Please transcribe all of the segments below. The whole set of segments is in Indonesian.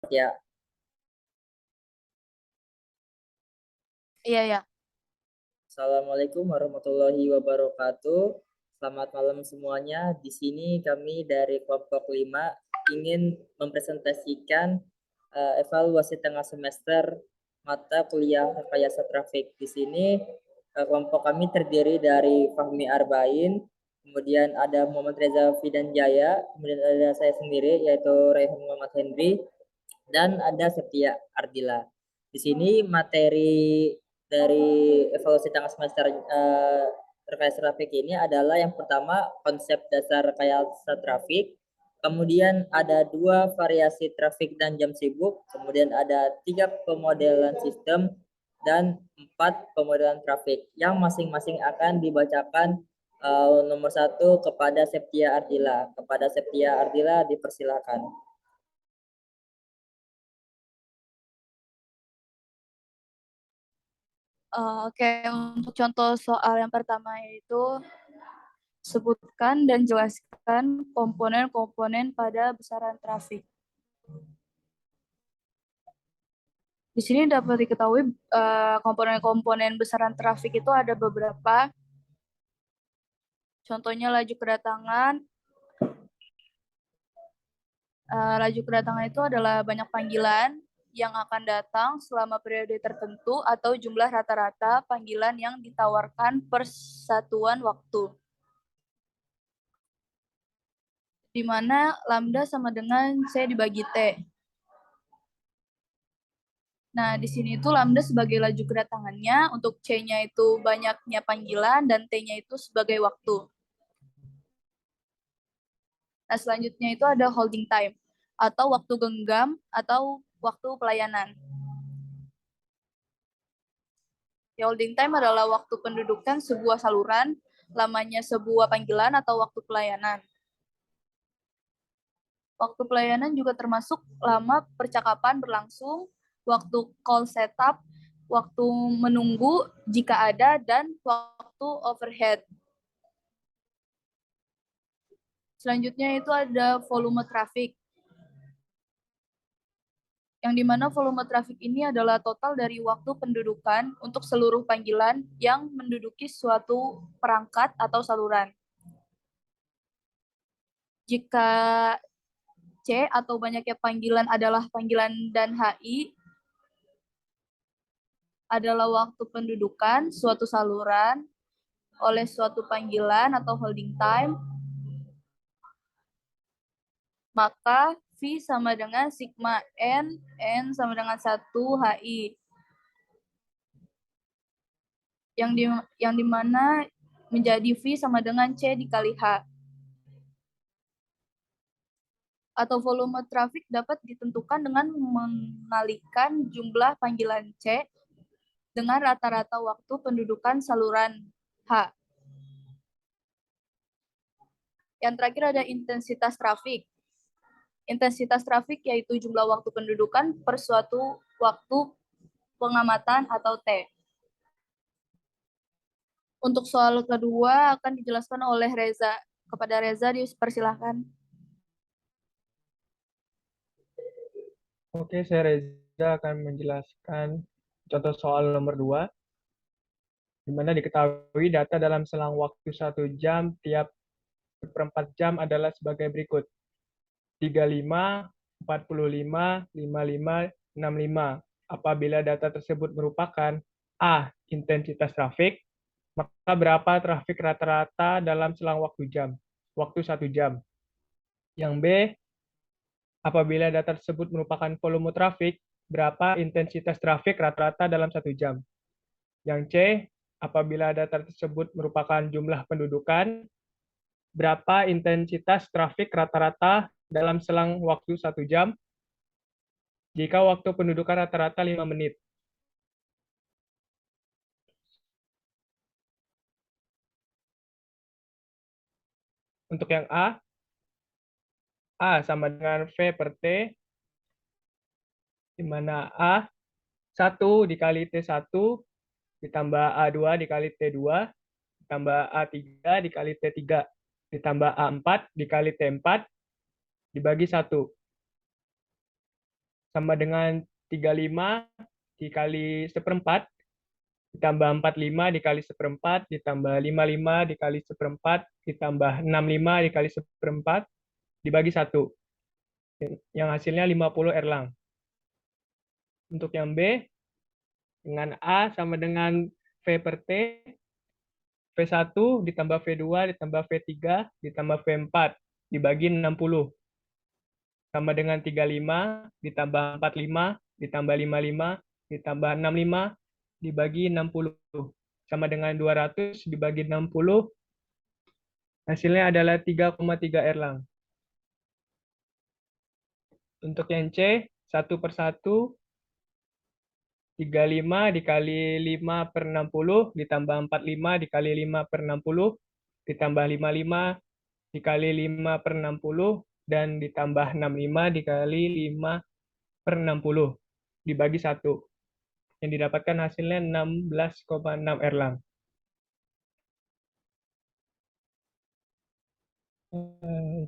Ya, Iya, ya. Assalamualaikum warahmatullahi wabarakatuh. Selamat malam semuanya. Di sini kami dari kelompok 5 ingin mempresentasikan evaluasi tengah semester mata kuliah rekayasa trafik. Di sini kelompok kami terdiri dari Fahmi Arbain, kemudian ada Muhammad Reza Fidanjaya, kemudian ada saya sendiri yaitu Rehan Muhammad Henry, dan ada Setia Ardila. Di sini materi dari evaluasi tengah semester rekayasa trafik ini adalah yang pertama konsep dasar rekayasa trafik, kemudian ada dua variasi trafik dan jam sibuk, kemudian ada tiga pemodelan sistem dan empat pemodelan trafik yang masing-masing akan dibacakan nomor satu kepada Septia Ardila. Kepada Septia Ardila dipersilakan. Oke, untuk contoh soal yang pertama yaitu sebutkan dan jelaskan komponen-komponen pada besaran trafik. Di sini dapat diketahui komponen-komponen besaran trafik itu ada beberapa. Contohnya laju kedatangan. Laju kedatangan itu adalah banyak panggilan yang akan datang selama periode tertentu atau jumlah rata-rata panggilan yang ditawarkan per satuan waktu, di mana lambda sama dengan C dibagi T. Nah, di sini itu lambda sebagai laju kedatangannya, untuk C-nya itu banyaknya panggilan, dan T-nya itu sebagai waktu. Nah, selanjutnya itu ada holding time, atau waktu genggam, atau waktu pelayanan. Ya, holding time adalah waktu pendudukan sebuah saluran, lamanya sebuah panggilan, atau waktu pelayanan. Waktu pelayanan juga termasuk lama percakapan berlangsung, waktu call setup, waktu menunggu jika ada, dan waktu overhead. Selanjutnya itu ada volume traffic, yang dimana volume traffic ini adalah total dari waktu pendudukan untuk seluruh panggilan yang menduduki suatu perangkat atau saluran. Jika C atau banyaknya panggilan adalah panggilan dan HI adalah waktu pendudukan suatu saluran oleh suatu panggilan atau holding time, maka V sama dengan sigma N sama dengan 1 HI. Yang dimana menjadi V sama dengan C dikali H. Atau volume trafik dapat ditentukan dengan mengalikan jumlah panggilan C dengan rata-rata waktu pendudukan saluran H. Yang terakhir ada intensitas trafik. Intensitas trafik yaitu jumlah waktu pendudukan per suatu waktu pengamatan atau T. Untuk soal kedua akan dijelaskan oleh Reza. Kepada Reza dipersilahkan. Oke, saya Reza akan menjelaskan contoh soal nomor 2, di mana diketahui data dalam selang waktu 1 jam tiap seperempat jam adalah sebagai berikut. 35, 45, 55, 65. Apabila data tersebut merupakan A. Intensitas trafik, maka berapa trafik rata-rata dalam selang waktu 1 jam. Yang B. Apabila data tersebut merupakan volume trafik, berapa intensitas trafik rata-rata dalam 1 jam. Yang C, apabila data tersebut merupakan jumlah pendudukan, berapa intensitas trafik rata-rata dalam selang waktu 1 jam jika waktu pendudukan rata-rata 5 menit. Untuk yang A sama dengan V per T, di mana A 1 dikali T1 ditambah A2 dikali T2 ditambah A3 dikali T3 ditambah A4 dikali T4 dibagi 1. sama dengan 35 dikali 1/4 ditambah 45 dikali 1/4 ditambah 55 dikali 1/4 ditambah 65 dikali 1/4 dibagi 1. Yang hasilnya 50 erlang. Untuk yang B, dengan A sama dengan V per T, V1 ditambah V2 ditambah V3 ditambah V4 dibagi 60. Sama dengan 35 ditambah 45 ditambah 55 ditambah 65 dibagi 60. Sama dengan 200 dibagi 60, hasilnya adalah 3,3 erlang. Untuk yang C, 1 per 1, 35 dikali 5 per 60 ditambah 45 dikali 5 per 60 ditambah 55 dikali 5 per 60 dan ditambah 65 dikali 5 per 60 dibagi 1. Yang didapatkan hasilnya 16,6 erlang.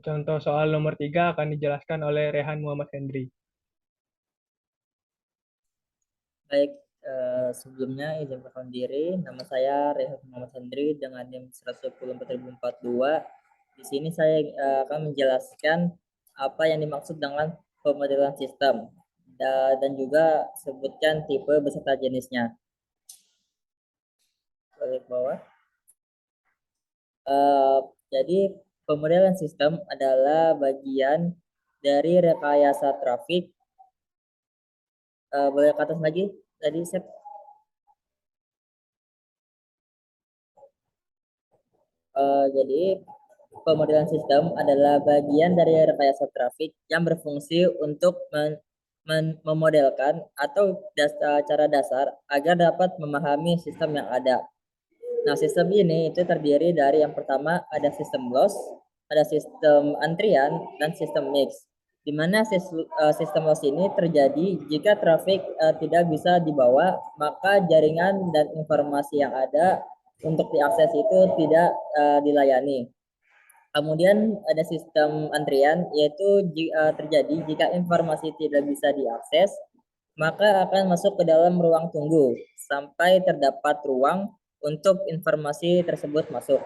Contoh soal nomor 3 akan dijelaskan oleh Rehan Muhammad Hendri. Baik, sebelumnya izin perkenalkan diri, nama saya Rehan Muhammad Hendri dengan NIM 1104042. Di sini saya akan menjelaskan apa yang dimaksud dengan pemodelan sistem dan juga sebutkan tipe beserta jenisnya. Balik bawah. Jadi pemodelan sistem adalah bagian dari rekayasa trafik. Boleh ke atas lagi tadi saya. Jadi pemodelan sistem adalah bagian dari rekayasa trafik yang berfungsi untuk memodelkan atau cara dasar agar dapat memahami sistem yang ada. Nah, sistem ini itu terdiri dari yang pertama ada sistem loss, ada sistem antrian, dan sistem mix. Di mana sistem loss ini terjadi jika trafik tidak bisa dibawa, maka jaringan dan informasi yang ada untuk diakses itu tidak dilayani. Kemudian ada sistem antrian, yaitu terjadi jika informasi tidak bisa diakses, maka akan masuk ke dalam ruang tunggu sampai terdapat ruang untuk informasi tersebut masuk.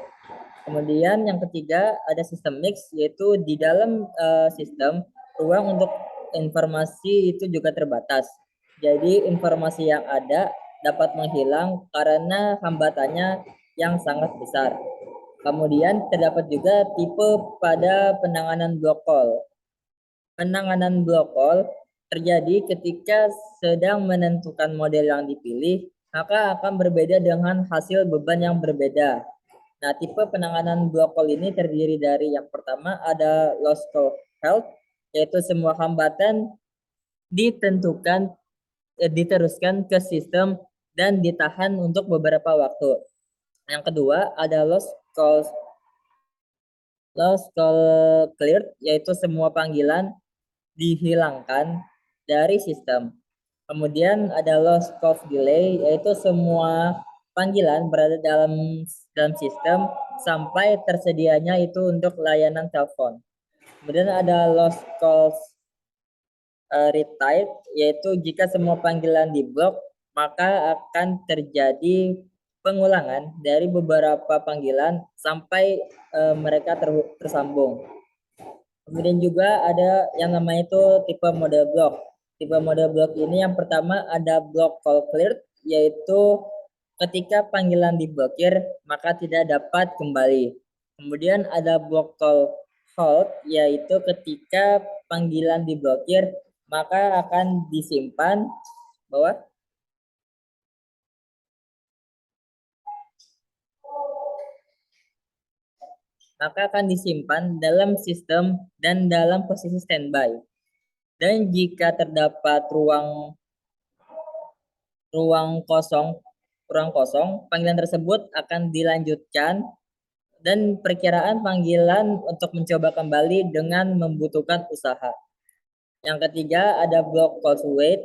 Kemudian yang ketiga ada sistem mix, yaitu di dalam sistem ruang untuk informasi itu juga terbatas. Jadi informasi yang ada dapat menghilang karena hambatannya yang sangat besar. Kemudian terdapat juga tipe pada penanganan block call. Penanganan block call terjadi ketika sedang menentukan model yang dipilih, maka akan berbeda dengan hasil beban yang berbeda. Nah, tipe penanganan block call ini terdiri dari yang pertama ada loss call health, yaitu semua hambatan diteruskan ke sistem dan ditahan untuk beberapa waktu. Yang kedua ada loss call cleared, yaitu semua panggilan dihilangkan dari sistem. Kemudian ada loss call delay, yaitu semua panggilan berada dalam sistem sampai tersedianya itu untuk layanan telepon. Kemudian ada loss call retired, yaitu jika semua panggilan diblok, maka akan terjadi pengulangan dari beberapa panggilan sampai mereka tersambung. Kemudian juga ada yang namanya itu tipe model block. Tipe model block ini yang pertama ada block call cleared, yaitu ketika panggilan diblokir maka tidak dapat kembali. Kemudian ada block call hold, yaitu ketika panggilan diblokir maka akan disimpan bawah dalam sistem dan dalam posisi standby. Dan jika terdapat ruang kosong, panggilan tersebut akan dilanjutkan dan perkiraan panggilan untuk mencoba kembali dengan membutuhkan usaha. Yang ketiga ada block call wait,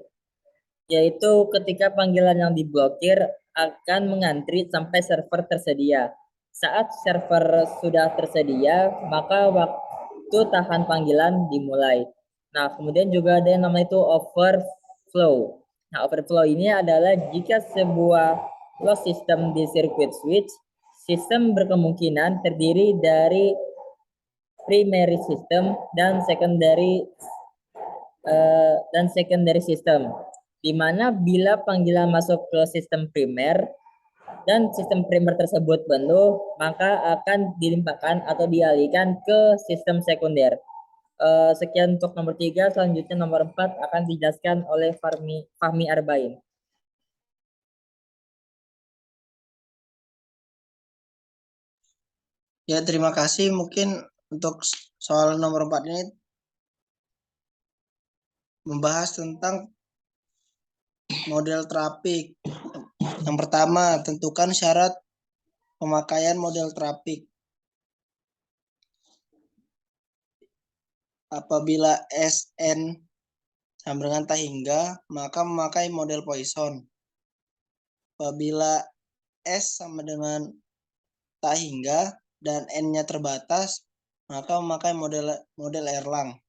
yaitu ketika panggilan yang diblokir akan mengantri sampai server tersedia. Saat server sudah tersedia, maka waktu tahan panggilan dimulai. Nah, kemudian juga ada yang namanya itu overflow. Nah, overflow ini adalah jika sebuah closed system di circuit switch, sistem berkemungkinan terdiri dari primary system dan secondary system, di mana bila panggilan masuk ke sistem primer dan sistem primer tersebut penuh, maka akan dilimpahkan atau dialihkan ke sistem sekunder. Sekian untuk nomor 3, selanjutnya nomor 4 akan dijelaskan oleh Fahmi Arbain. Ya, terima kasih. Mungkin untuk soal nomor 4 ini membahas tentang model trafik. Yang pertama, tentukan syarat pemakaian model trafik. Apabila SN sama dengan tak hingga, maka memakai model Poisson. Apabila S sama dengan tak hingga dan N-nya terbatas, maka memakai model Erlang.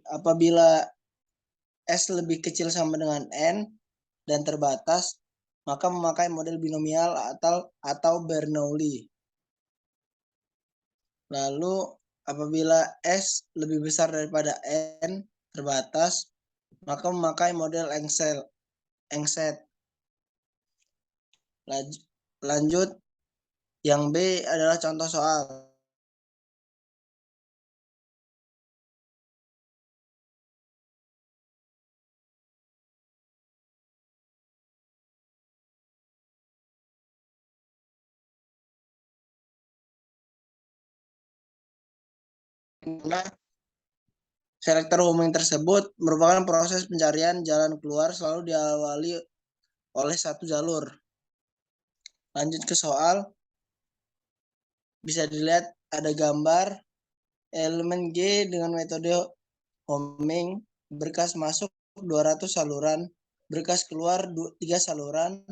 Apabila S lebih kecil sama dengan N dan terbatas, maka memakai model binomial atau Bernoulli. Lalu apabila S lebih besar daripada N terbatas, maka memakai model Engset. Lanjut, yang B adalah contoh soal. Selektor homing tersebut merupakan proses pencarian jalan keluar selalu diawali oleh satu jalur. Lanjut ke soal. Bisa dilihat ada gambar elemen G dengan metode homing, berkas masuk 200 saluran, berkas keluar 3 saluran,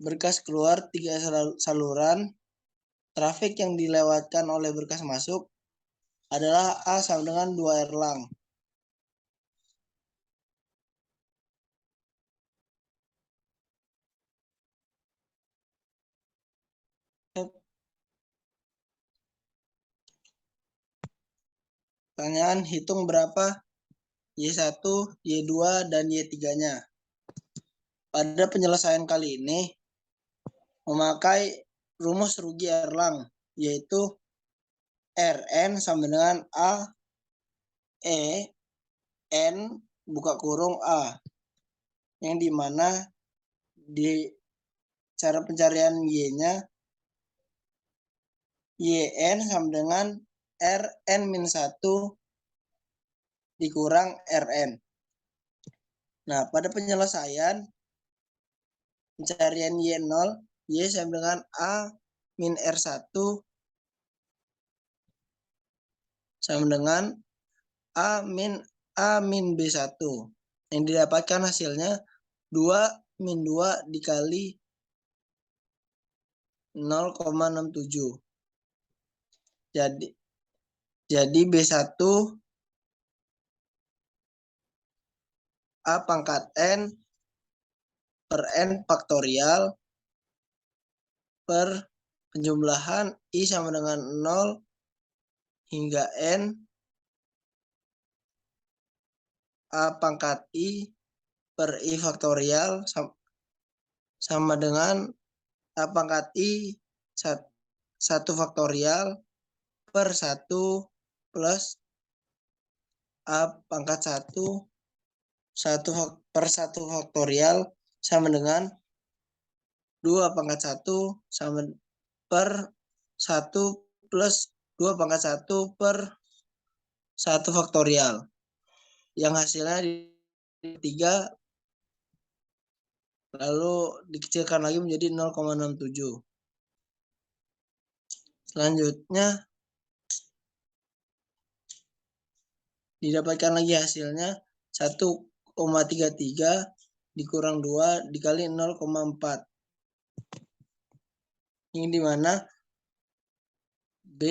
berkas keluar 3 saluran, trafik yang dilewatkan oleh berkas masuk adalah A sama dengan 2 Erlang. Pertanyaan, hitung berapa Y1, Y2, dan Y3-nya. Pada penyelesaian kali ini, memakai rumus rugi Erlang, yaitu Rn sama dengan A, E, N, buka kurung A. Yang dimana di cara pencarian Y-nya, YN sama dengan Rn-1 dikurang Rn. Nah, pada penyelesaian pencarian Y0, Y sama dengan A min R1 sama dengan A min B1. Yang didapatkan hasilnya 2 min 2 dikali 0,67. Jadi B1 A pangkat N per N faktorial per penjumlahan I sama dengan 0 hingga N A pangkat I per I faktorial sama dengan A pangkat I 1 faktorial per 1 plus A pangkat 1 per 1 faktorial sama dengan 2 pangkat 1 sama per 1 plus 2 pangkat 1 per 1 faktorial. Yang hasilnya di 3 lalu dikecilkan lagi menjadi 0,67. Selanjutnya didapatkan lagi hasilnya 1,33 dikurang 2 dikali 0,4. Ini dimana B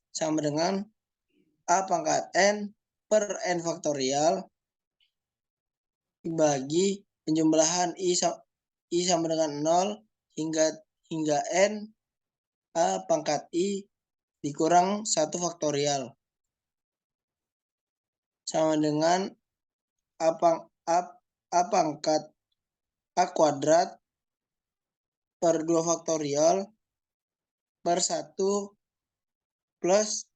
sama dengan A pangkat N per n faktorial dibagi penjumlahan I sama dengan 0 hingga n A pangkat I dikurang 1 faktorial sama dengan A pangkat A kuadrat per 2 faktorial per 1 plus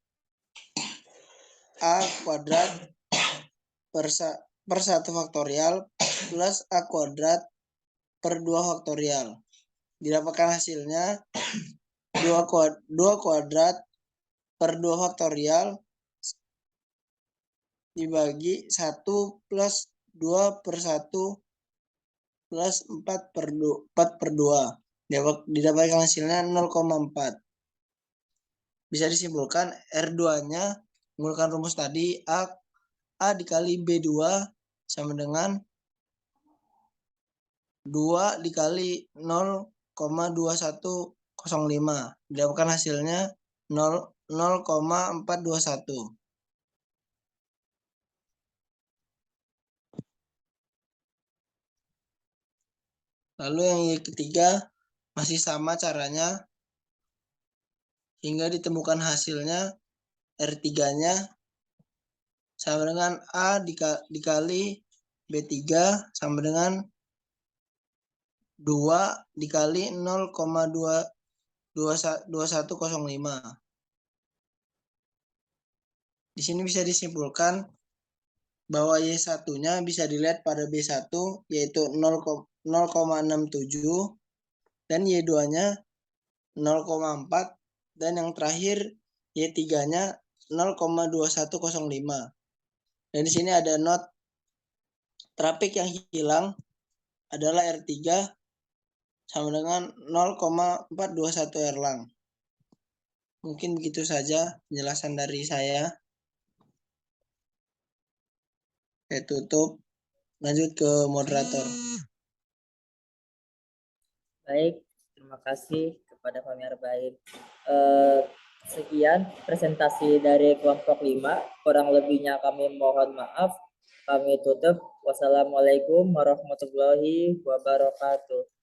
A kuadrat per 1 faktorial plus A kuadrat per 2 faktorial. Didapatkan hasilnya 2 kuadrat per 2 faktorial dibagi 1 plus 2 per 1 plus 4 per 2. Didapatkan hasilnya 0,4. Bisa disimpulkan R2-nya menggunakan rumus tadi A dikali B2 sama dengan 2 dikali 0,2105. Didapatkan hasilnya 0,421. Lalu yang ketiga masih sama caranya hingga ditemukan hasilnya R3-nya sama dengan A dikali B3 sama dengan 2 dikali 0,2105. Di sini bisa disimpulkan bahwa Y1-nya bisa dilihat pada B1 yaitu 0,67 dan Y2-nya 0,4 dan yang terakhir Y3-nya 0,2105. Dan di sini ada not trafik yang hilang adalah R3 sama dengan 0,421 Erlang. Mungkin begitu saja penjelasan dari saya. Saya tutup. Lanjut ke moderator. Baik, terima kasih kepada Fahmi Arbain. Sekian presentasi dari kelompok 5. Kurang lebihnya kami mohon maaf. Kami tutup. Wassalamualaikum warahmatullahi wabarakatuh.